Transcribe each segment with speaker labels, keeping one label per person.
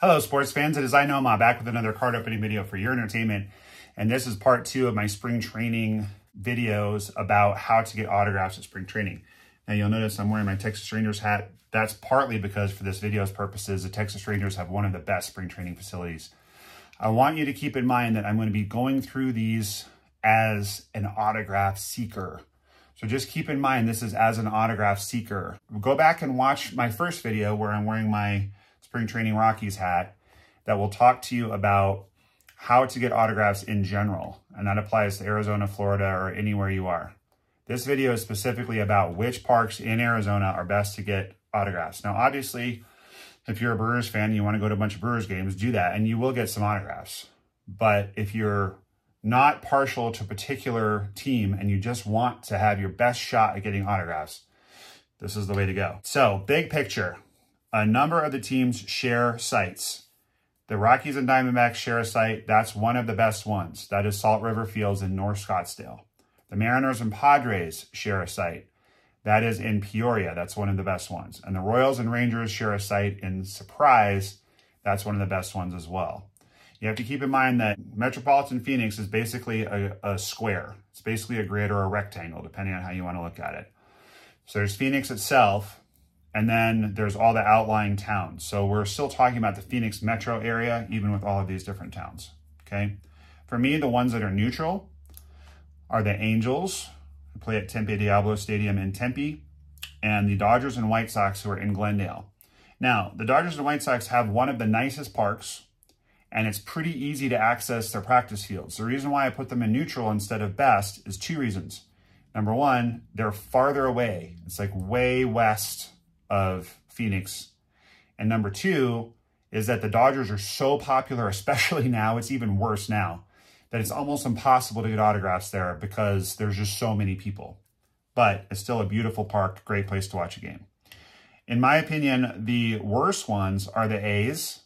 Speaker 1: Hello, sports fans. It is I Know Ma back with another card opening video for your entertainment. And this is part 2 of my spring training videos about how to get autographs at spring training. Now you'll notice I'm wearing my Texas Rangers hat. That's partly because for this video's purposes, the Texas Rangers have one of the best spring training facilities. I want you to keep in mind that I'm going to be going through these as an autograph seeker. So just keep in mind this is as an autograph seeker. Go back and watch my first video where I'm wearing my Spring Training Rockies hat that will talk to you about how to get autographs in general. And that applies to Arizona, Florida, or anywhere you are. This video is specifically about which parks in Arizona are best to get autographs. Now, obviously, if you're a Brewers fan, you want to go to a bunch of Brewers games, do that, and you will get some autographs. But if you're not partial to a particular team and you just want to have your best shot at getting autographs, this is the way to go. So, big picture. A number of the teams share sites. The Rockies and Diamondbacks share a site. That's one of the best ones. That is Salt River Fields in North Scottsdale. The Mariners and Padres share a site. That is in Peoria. That's one of the best ones. And the Royals and Rangers share a site in Surprise. That's one of the best ones as well. You have to keep in mind that Metropolitan Phoenix is basically a square. It's basically a grid or a rectangle, depending on how you want to look at it. So there's Phoenix itself. And then there's all the outlying towns. So we're still talking about the Phoenix metro area, even with all of these different towns, okay? For me, the ones that are neutral are the Angels, who play at Tempe Diablo Stadium in Tempe, and the Dodgers and White Sox, who are in Glendale. Now, the Dodgers and White Sox have one of the nicest parks, and it's pretty easy to access their practice fields. The reason why I put them in neutral instead of best is 2 reasons. Number one, they're farther away. It's like way west of Phoenix. And number 2 is that the Dodgers are so popular, especially now, it's even worse now, that it's almost impossible to get autographs there because there's just so many people. But it's still a beautiful park, great place to watch a game. In my opinion, the worst ones are the A's,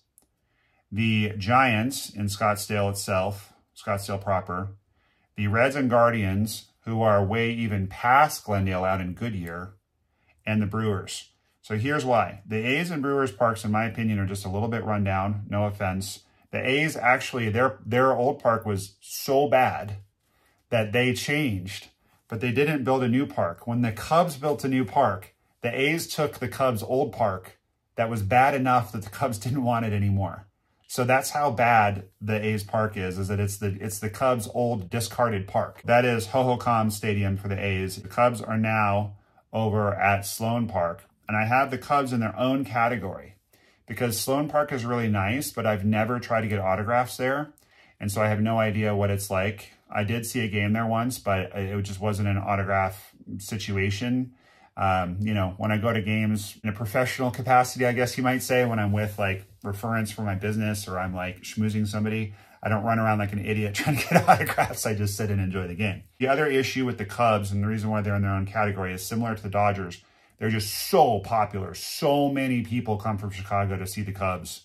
Speaker 1: the Giants in Scottsdale itself, Scottsdale proper, the Reds and Guardians, who are way even past Glendale out in Goodyear, and the Brewers. So here's why. The A's and Brewers parks, in my opinion, are just a little bit run down. No offense. The A's actually, their old park was so bad that they changed, but they didn't build a new park. When the Cubs built a new park, the A's took the Cubs' old park that was bad enough that the Cubs didn't want it anymore. So that's how bad the A's park is that it's the Cubs' old discarded park. That is Ho-Ho-Com Stadium for the A's. The Cubs are now over at Sloan Park. And I have the Cubs in their own category because Sloan Park is really nice, but I've never tried to get autographs there. And so I have no idea what it's like. I did see a game there once, but it just wasn't an autograph situation. You know, when I go to games in a professional capacity, I guess you might say, when I'm with like reference for my business or I'm like schmoozing somebody, I don't run around like an idiot trying to get autographs. I just sit and enjoy the game. The other issue with the Cubs, and the reason why they're in their own category, is similar to the Dodgers. They're just so popular. So many people come from Chicago to see the Cubs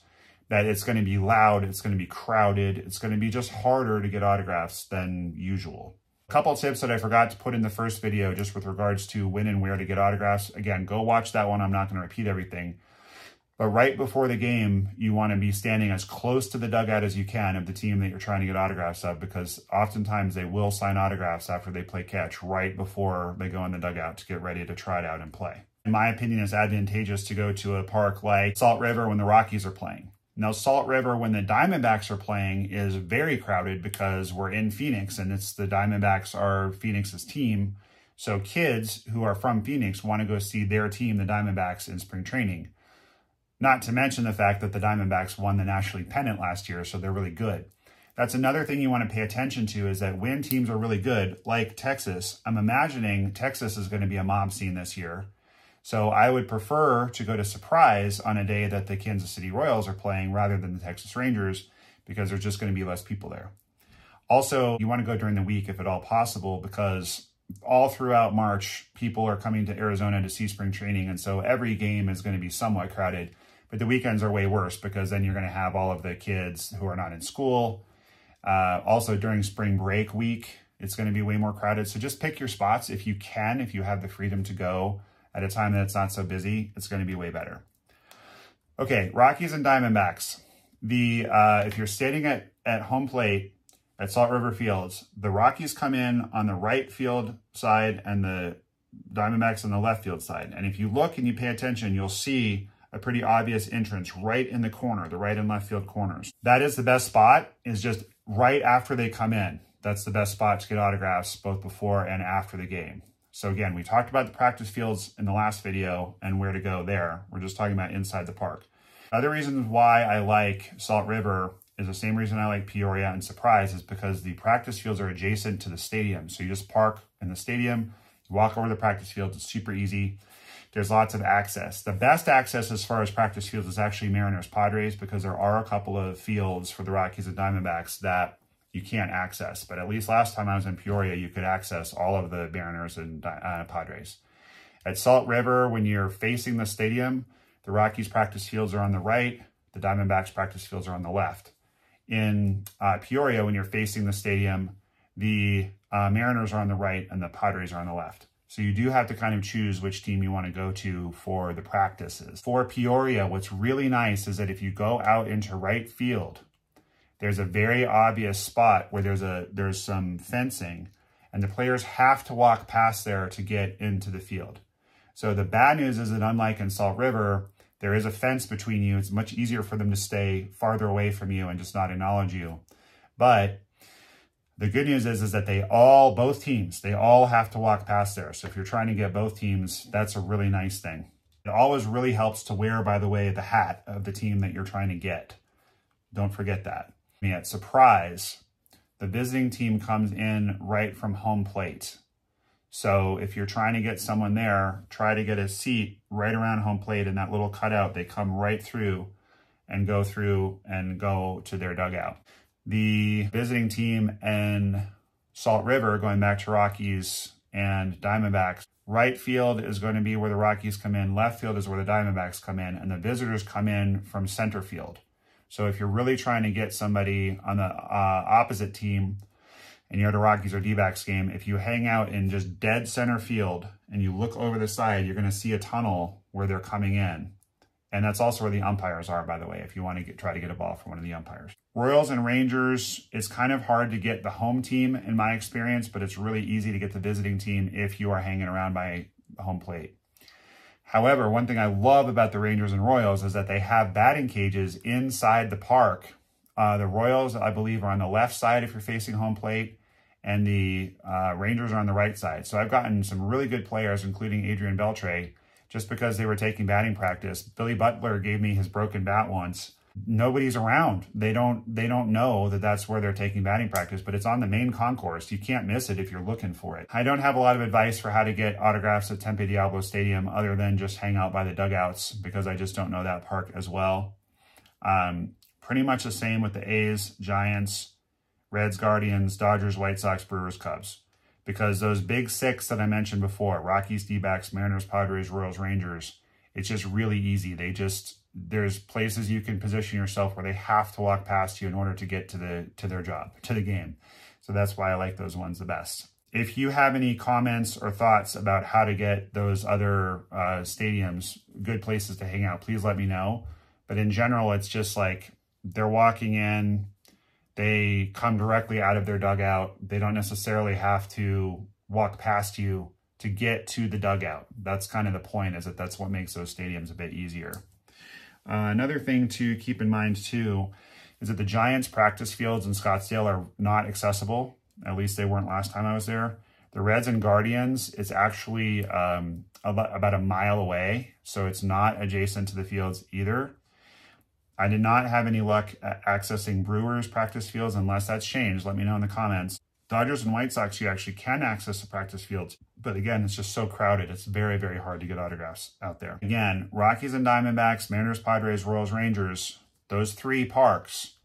Speaker 1: that it's going to be loud. It's going to be crowded. It's going to be just harder to get autographs than usual. A couple of tips that I forgot to put in the first video just with regards to when and where to get autographs. Again, go watch that one. I'm not going to repeat everything. But right before the game, you want to be standing as close to the dugout as you can of the team that you're trying to get autographs of, because oftentimes they will sign autographs after they play catch right before they go in the dugout to get ready to try it out and play. In my opinion, it's advantageous to go to a park like Salt River when the Rockies are playing. Now, Salt River, when the Diamondbacks are playing, is very crowded because we're in Phoenix and it's the Diamondbacks are Phoenix's team. So kids who are from Phoenix want to go see their team, the Diamondbacks, in spring training. Not to mention the fact that the Diamondbacks won the National League pennant last year, so they're really good. That's another thing you want to pay attention to, is that when teams are really good, like Texas, I'm imagining Texas is going to be a mob scene this year. So I would prefer to go to Surprise on a day that the Kansas City Royals are playing rather than the Texas Rangers, because there's just going to be less people there. Also, you want to go during the week if at all possible, because all throughout March, people are coming to Arizona to see spring training. And so every game is going to be somewhat crowded. But the weekends are way worse because then you're going to have all of the kids who are not in school. Also, during spring break week, it's going to be way more crowded. So just pick your spots if you can, if you have the freedom to go at a time that it's not so busy, it's going to be way better. Okay, Rockies and Diamondbacks. if you're standing at home plate at Salt River Fields, the Rockies come in on the right field side and the Diamondbacks on the left field side. And if you look and you pay attention, you'll see a pretty obvious entrance right in the corner, the right and left field corners. That is the best spot, is just right after they come in. That's the best spot to get autographs both before and after the game. So again, we talked about the practice fields in the last video and where to go there. We're just talking about inside the park. Other reasons why I like Salt River is the same reason I like Peoria and Surprise, is because the practice fields are adjacent to the stadium. So you just park in the stadium, you walk over the practice fields, it's super easy. There's lots of access. The best access as far as practice fields is actually Mariners Padres, because there are a couple of fields for the Rockies and Diamondbacks that you can't access. But at least last time I was in Peoria, you could access all of the Mariners and Padres. At Salt River, when you're facing the stadium, the Rockies practice fields are on the right, the Diamondbacks practice fields are on the left. In Peoria, when you're facing the stadium, the Mariners are on the right and the Padres are on the left. So you do have to kind of choose which team you want to go to for the practices. For Peoria, what's really nice is that if you go out into right field, there's a very obvious spot where there's some fencing, and the players have to walk past there to get into the field. So the bad news is that unlike in Salt River, there is a fence between you. It's much easier for them to stay farther away from you and just not acknowledge you. But the good news is that both teams, they all have to walk past there. So if you're trying to get both teams, that's a really nice thing. It always really helps to wear, by the way, the hat of the team that you're trying to get. Don't forget that. At Surprise, the visiting team comes in right from home plate. So if you're trying to get someone there, try to get a seat right around home plate in that little cutout. They come right through and go to their dugout. The visiting team in Salt River, going back to Rockies and Diamondbacks, right field is going to be where the Rockies come in, left field is where the Diamondbacks come in, and the visitors come in from center field. So if you're really trying to get somebody on the opposite team and you're at a Rockies or D-backs game, if you hang out in just dead center field and you look over the side, you're going to see a tunnel where they're coming in. And that's also where the umpires are, by the way, if you want to try to get a ball from one of the umpires. Royals and Rangers, it's kind of hard to get the home team in my experience, but it's really easy to get the visiting team if you are hanging around by home plate. However, one thing I love about the Rangers and Royals is that they have batting cages inside the park. The Royals, I believe, are on the left side if you're facing home plate, and the Rangers are on the right side. So I've gotten some really good players, including Adrian Beltre, just because they were taking batting practice. Billy Butler gave me his broken bat once. Nobody's around. They don't know that that's where they're taking batting practice, but it's on the main concourse. You can't miss it if you're looking for it. I don't have a lot of advice for how to get autographs at Tempe Diablo Stadium other than just hang out by the dugouts, because I just don't know that park as well. Pretty much the same with the A's, Giants, Reds, Guardians, Dodgers, White Sox, Brewers, Cubs. Because those big six that I mentioned before, Rockies, D-backs, Mariners, Padres, Royals, Rangers, it's just really easy. There's places you can position yourself where they have to walk past you in order to get to the game. So that's why I like those ones the best. If you have any comments or thoughts about how to get those other stadiums, good places to hang out, please let me know. But in general, it's just like they're walking in, they come directly out of their dugout. They don't necessarily have to walk past you to get to the dugout. That's kind of the point, is that that's what makes those stadiums a bit easier. Another thing to keep in mind too is that the Giants practice fields in Scottsdale are not accessible. At least they weren't last time I was there. The Reds and Guardians, it's actually about a mile away, so it's not adjacent to the fields either. I did not have any luck accessing Brewers practice fields. Unless that's changed, let me know in the comments. Dodgers and White Sox, you actually can access the practice fields. But again, it's just so crowded. It's very, very hard to get autographs out there. Again, Rockies and Diamondbacks, Mariners, Padres, Royals, Rangers, those three parks,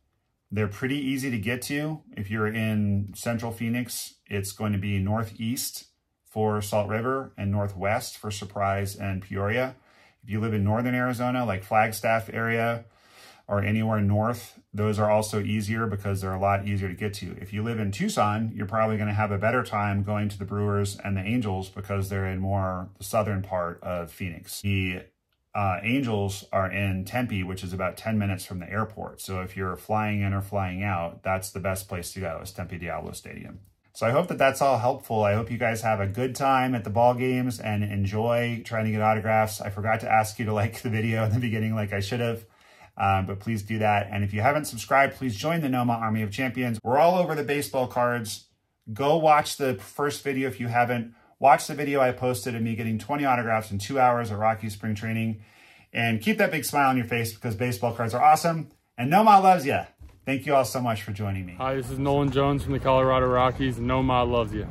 Speaker 1: they're pretty easy to get to. If you're in Central Phoenix, it's going to be northeast for Salt River and northwest for Surprise and Peoria. If you live in northern Arizona, like Flagstaff area, or anywhere north, those are also easier because they're a lot easier to get to. If you live in Tucson, you're probably going to have a better time going to the Brewers and the Angels because they're in more the southern part of Phoenix. The Angels are in Tempe, which is about 10 minutes from the airport. So if you're flying in or flying out, that's the best place to go, is Tempe Diablo Stadium. So I hope that that's all helpful. I hope you guys have a good time at the ball games and enjoy trying to get autographs. I forgot to ask you to like the video in the beginning like I should have, but please do that. And if you haven't subscribed, please join the Noma Army of Champions. We're all over the baseball cards. Go watch the first video if you haven't. Watch the video I posted of me getting 20 autographs in 2 hours at Rocky Spring Training. And keep that big smile on your face because baseball cards are awesome. And Noma loves you. Thank you all so much for joining me.
Speaker 2: Hi, this is Nolan Jones from the Colorado Rockies, and Noma loves you.